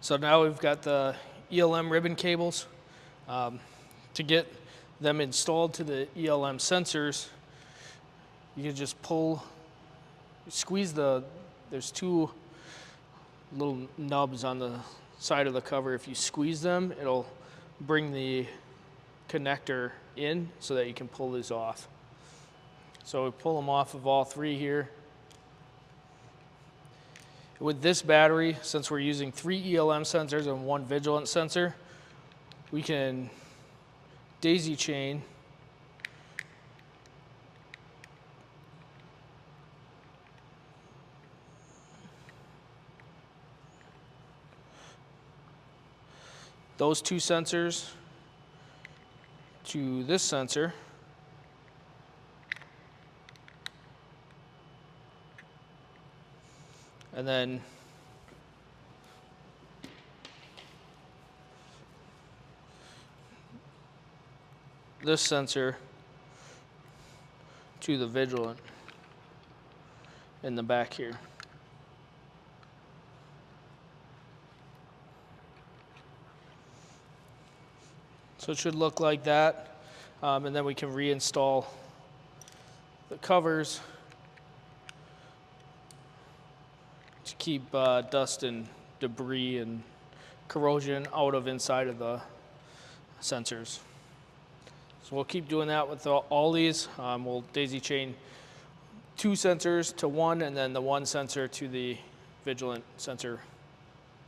So now we've got the ELM ribbon cables. To get them installed to the ELM sensors, you can just squeeze there's two little nubs on the side of the cover. If you squeeze them, it'll bring the connector in so that you can pull these off. So we pull them off of all three here. With this battery, since we're using 3 ELM sensors and 1 VIGILANT sensor, we can daisy chain those 2 sensors to this sensor. And then this sensor to the VIGILANT in the back here. So it should look like that, and then we can reinstall the covers to keep dust and debris and corrosion out of inside of the sensors. So we'll keep doing that with all these. We'll daisy chain 2 sensors to 1, and then the 1 sensor to the VIGILANT sensor